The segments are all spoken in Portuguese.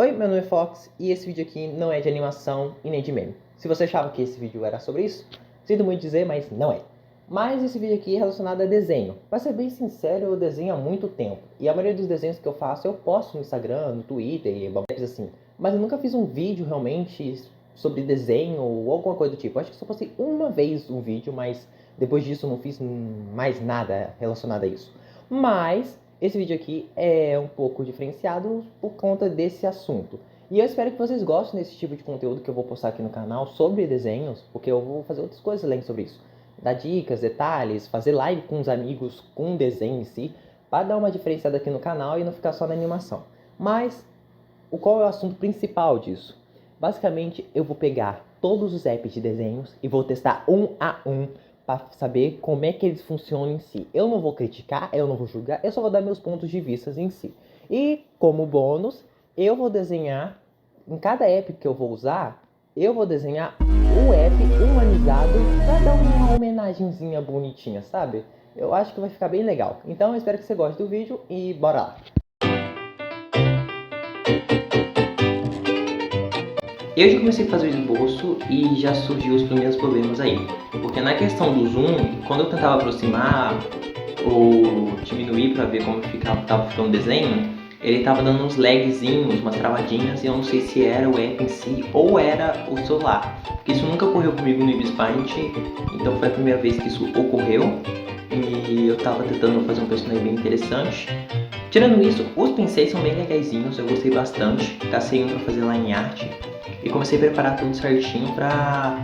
Oi, meu nome é Fox e esse vídeo aqui não é de animação e nem de meme. Se você achava que esse vídeo era sobre isso, sinto muito dizer, mas não é. Mas esse vídeo aqui é relacionado a desenho. Pra ser bem sincero, eu desenho há muito tempo. E a maioria dos desenhos que eu faço, eu posto no Instagram, no Twitter e babéis assim. Mas eu nunca fiz um vídeo realmente sobre desenho ou alguma coisa do tipo. Eu acho que só postei uma vez um vídeo, mas depois disso eu não fiz mais nada relacionado a isso. Mas esse vídeo aqui é um pouco diferenciado por conta desse assunto. E eu espero que vocês gostem desse tipo de conteúdo que eu vou postar aqui no canal sobre desenhos, porque eu vou fazer outras coisas além sobre isso. Dar dicas, detalhes, fazer live com os amigos com desenho em si, para dar uma diferenciada aqui no canal e não ficar só na animação. Mas, qual é o assunto principal disso? Basicamente, eu vou pegar todos os apps de desenhos e vou testar um a um para saber como é que eles funcionam em si. Eu não vou criticar, eu não vou julgar, eu só vou dar meus pontos de vista em si. E como bônus, eu vou desenhar, em cada app que eu vou usar, eu vou desenhar um app humanizado para dar uma homenagenzinha bonitinha, sabe? Eu acho que vai ficar bem legal. Então eu espero que você goste do vídeo e bora lá! Eu já comecei a fazer o esboço e já surgiu os primeiros problemas aí. Porque na questão do zoom, quando eu tentava aproximar ou diminuir para ver como tava ficando o desenho, ele tava dando uns lagzinhos, umas travadinhas, e eu não sei se era o app em si ou era o celular. Porque isso nunca ocorreu comigo no Ibis Paint, então foi a primeira vez que isso ocorreu. E eu tava tentando fazer um personagem bem interessante. Tirando isso, os pincéis são bem legaisinhos, eu gostei bastante. Cacei um pra fazer lá em arte. E comecei a preparar tudo certinho pra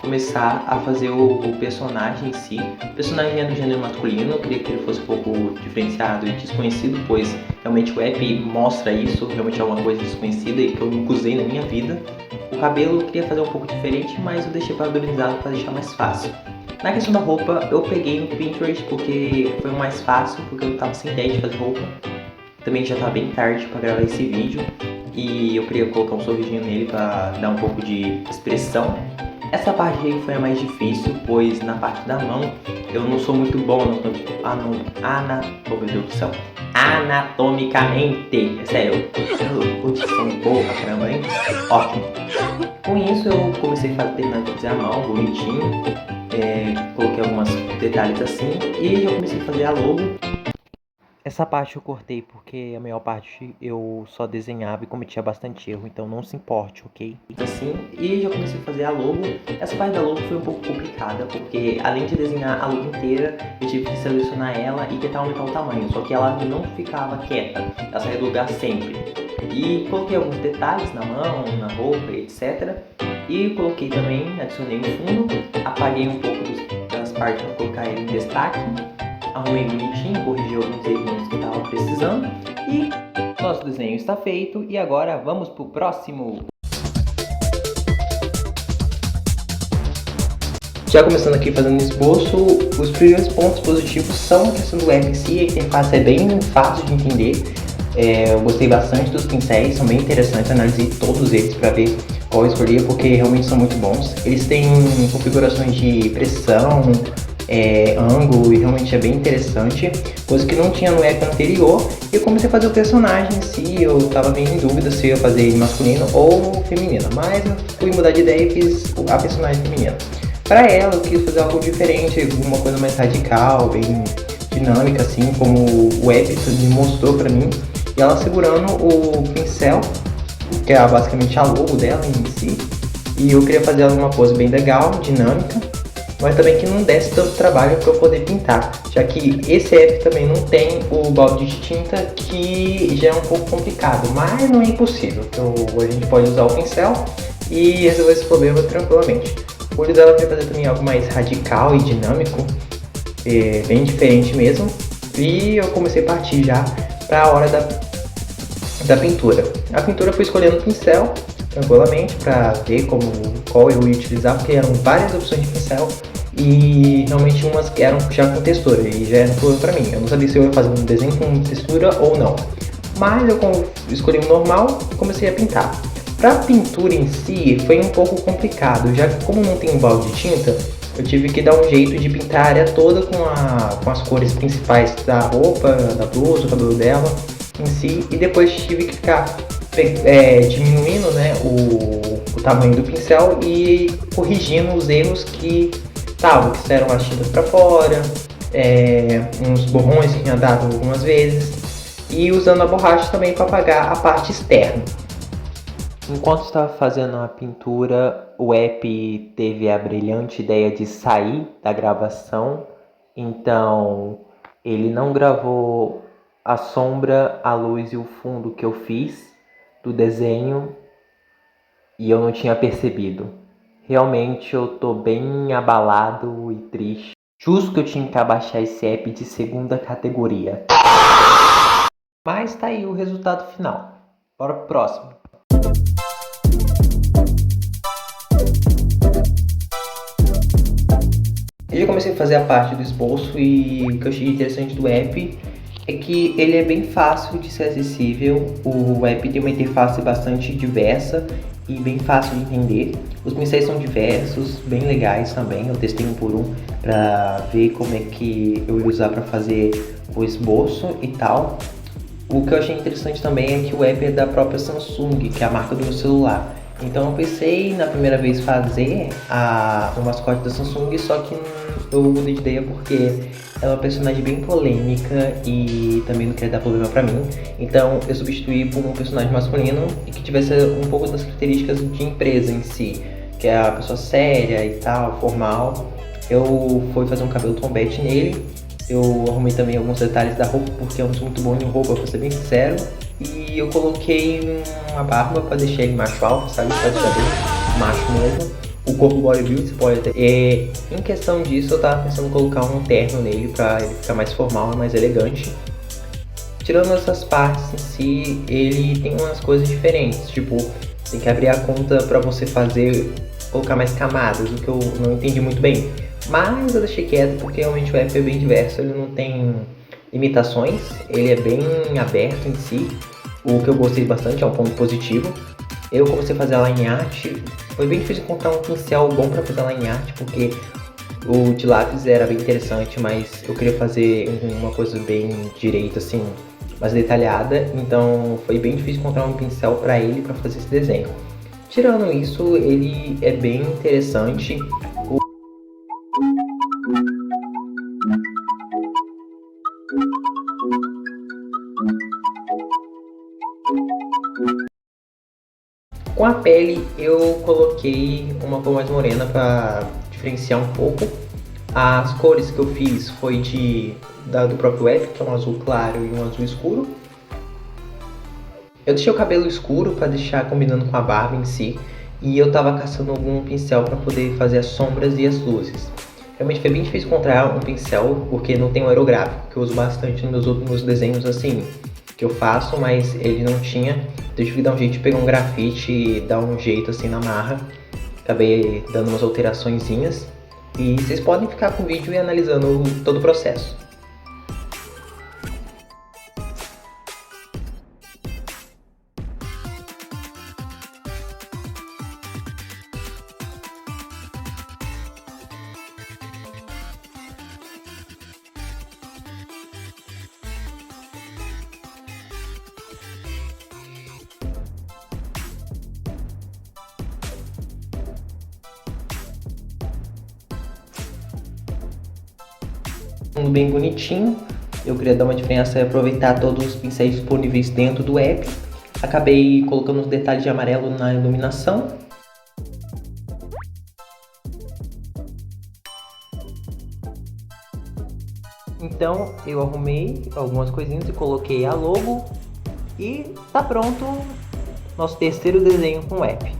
começar a fazer o personagem em si. O personagem é do gênero masculino, eu queria que ele fosse um pouco diferenciado e desconhecido, pois realmente o app mostra isso, realmente é uma coisa desconhecida e que eu nunca usei na minha vida. O cabelo eu queria fazer um pouco diferente, mas eu deixei padronizado para deixar mais fácil. Na questão da roupa, eu peguei no Pinterest porque foi o mais fácil, porque eu tava sem ideia de fazer roupa. Também já tá bem tarde para gravar esse vídeo e eu queria colocar um sorrisinho nele para dar um pouco de expressão. Essa parte aí foi a mais difícil, pois na parte da mão eu não sou muito bom anatomicamente. É sério, audição boa, caramba, hein? Ótimo. Com isso eu comecei a terminar de fazer a mão, bonitinho. Coloquei alguns detalhes assim e eu comecei a fazer a logo. Essa parte eu cortei porque a maior parte eu só desenhava e cometia bastante erro, então não se importe, ok? Assim, e já comecei a fazer a logo. Essa parte da logo foi um pouco complicada, porque além de desenhar a logo inteira, eu tive que selecionar ela e tentar aumentar o tamanho, só que ela não ficava quieta, ela saía do lugar sempre. E coloquei alguns detalhes na mão, na roupa, etc. E coloquei também, adicionei um fundo, apaguei um pouco das partes para colocar ele em destaque. Arrumei bonitinho, corrigi alguns errinhos que eu tava precisando e nosso desenho está feito. E agora vamos pro próximo. Já começando aqui fazendo esboço, os primeiros pontos positivos são a questão do app em si. A interface é bem fácil de entender. Eu gostei bastante dos pincéis, são bem interessantes, analisei todos eles para ver qual eu escolhi, porque realmente são muito bons. Eles têm configurações de pressão, ângulo, e realmente é bem interessante, coisa que não tinha no app anterior. E eu comecei a fazer o personagem em si, eu tava meio em dúvida se eu ia fazer ele masculino ou feminino, mas eu fui mudar de ideia e fiz a personagem feminina. Para ela eu quis fazer algo diferente, uma coisa mais radical, bem dinâmica assim, como o app me mostrou para mim, e ela segurando o pincel, que é basicamente a logo dela em si. E eu queria fazer ela uma pose bem legal, dinâmica, mas também que não desse tanto trabalho para eu poder pintar, já que esse app também não tem o balde de tinta, que já é um pouco complicado, mas não é impossível. Então a gente pode usar o pincel e resolver esse problema tranquilamente. O olho dela vai fazer também algo mais radical e dinâmico, bem diferente mesmo. E eu comecei a partir já para a hora da pintura. A pintura eu fui escolhendo o pincel tranquilamente para ver qual eu ia utilizar, porque eram várias opções de pincel e realmente umas eram já com textura e já era um problema para mim. Eu não sabia se eu ia fazer um desenho com textura ou não, mas eu escolhi um normal e comecei a pintar. Para a pintura em si foi um pouco complicado, já que como não tem um balde de tinta, eu tive que dar um jeito de pintar a área toda com as cores principais da roupa, da blusa, do cabelo dela em si, e depois tive que ficar diminuindo, né, o tamanho do pincel e corrigindo os erros que eram as tintas para fora, uns borrões que tinha dado algumas vezes, e usando a borracha também para apagar a parte externa. Enquanto estava fazendo a pintura, o app teve a brilhante ideia de sair da gravação, então ele não gravou a sombra, a luz e o fundo que eu fiz do desenho e eu não tinha percebido. Realmente eu tô bem abalado e triste. Justo que eu tinha que abaixar esse app de segunda categoria. Mas tá aí o resultado final. Bora pro próximo. Eu já comecei a fazer a parte do esboço e o que eu achei interessante do app é que ele é bem fácil de ser acessível. O app tem uma interface bastante diversa e bem fácil de entender. Os pincéis são diversos, bem legais também. Eu testei um por um para ver como é que eu ia usar para fazer o esboço e tal. O que eu achei interessante também é que o app é da própria Samsung, que é a marca do meu celular. Então eu pensei na primeira vez fazer o mascote da Samsung, só que eu mudei de ideia porque ela é uma personagem bem polêmica e também não queria dar problema pra mim. Então eu substituí por um personagem masculino e que tivesse um pouco das características de empresa em si, que é a pessoa séria e tal, formal. Eu fui fazer um cabelo tombete nele. Eu arrumei também alguns detalhes da roupa, porque eu não sou muito bom em roupa, pra ser bem sincero. E eu coloquei uma barba pra deixar ele macho alfa, sabe? Pra deixar bem macho mesmo. O corpo bodybuild, você pode ter. Em questão disso, eu tava pensando em colocar um terno nele pra ele ficar mais formal e mais elegante. Tirando essas partes em si, ele tem umas coisas diferentes. Tipo, tem que abrir a conta pra você colocar mais camadas, o que eu não entendi muito bem. Mas eu deixei quieto porque realmente o app é bem diverso, ele não tem limitações, ele é bem aberto em si, o que eu gostei bastante, é um ponto positivo. Eu comecei a fazer line art, foi bem difícil encontrar um pincel bom para fazer line art, porque o de lápis era bem interessante, mas eu queria fazer uma coisa bem direita, assim, mais detalhada, então foi bem difícil encontrar um pincel para ele para fazer esse desenho. Tirando isso, ele é bem interessante. Com a pele eu coloquei uma cor mais morena para diferenciar um pouco. As cores que eu fiz foi do próprio app, que é um azul claro e um azul escuro. Eu deixei o cabelo escuro para deixar combinando com a barba em si. E eu tava caçando algum pincel para poder fazer as sombras e as luzes. Realmente foi bem difícil encontrar um pincel, porque não tem um aerográfico, que eu uso bastante nos meus desenhos assim, que eu faço, mas ele não tinha. Então eu tive que dar um jeito de pegar um grafite e dar um jeito assim na marra. Acabei dando umas alteraçõezinhas. E vocês podem ficar com o vídeo e analisando todo o processo. Tudo bem bonitinho. Eu queria dar uma diferença e aproveitar todos os pincéis disponíveis dentro do app. Acabei colocando os detalhes de amarelo na iluminação. Então eu arrumei algumas coisinhas e coloquei a logo. E tá pronto nosso terceiro desenho com o app.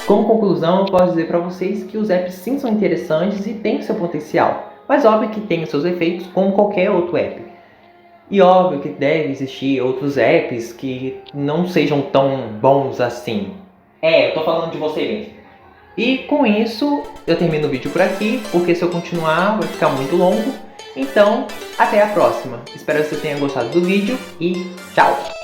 Como conclusão, eu posso dizer para vocês que os apps sim são interessantes e têm seu potencial, mas óbvio que tem seus efeitos como qualquer outro app. E óbvio que deve existir outros apps que não sejam tão bons assim. Eu tô falando de você mesmo. E com isso, eu termino o vídeo por aqui, porque se eu continuar vai ficar muito longo. Então, até a próxima. Espero que você tenha gostado do vídeo e tchau!